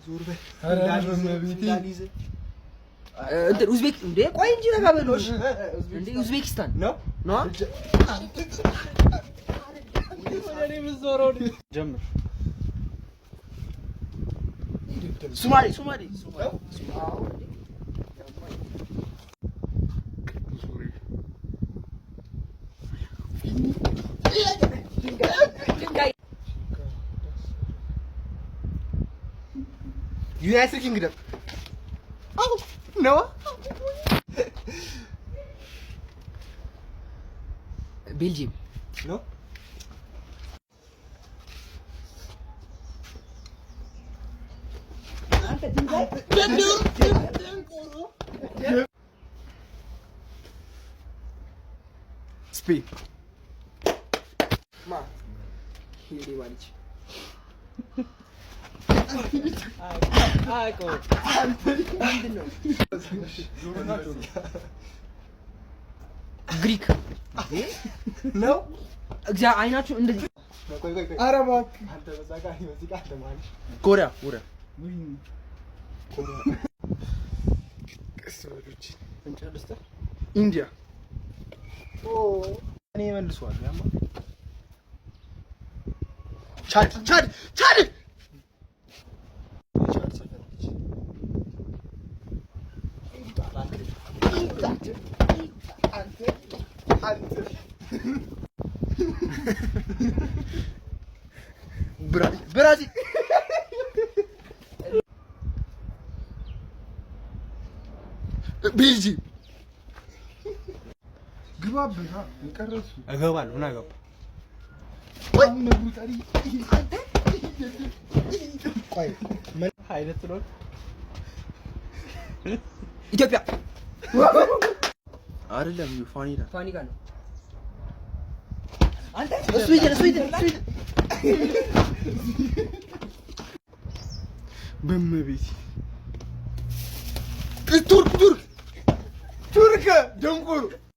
ዞር በል እንትን ኡዝቤክ እንዴ ቆይ እንጂ ተጋበሎሽ እንዴ ኡዝቤኪስታን ነው እኔ ምዞረው ጀምር ሶማሌ United Kingdom. Oh, no. Belgium. No. Spain. Ma. Here you ግሪክ ነው እግዚአ አይናችሁ እንደዚህ አረባክ አንተ በዛጋ ሙዚቃ ተማሪ ኮሪያ ከሰሎች እንጨርስተ ኢንዲያ እኔ መልሷል ያማ ቻድ ብራዚል ቤልጂየም ግባብህ እንቀረሱ እገባለሁ ና ገባ ወይ ነብሩታሪ ቆይ ምን አይነት ነው ኢትዮጵያ አይደለም ፋኒጋ ነው አንተ ስዊድን በመቤት ቱርክ ደንቆሮ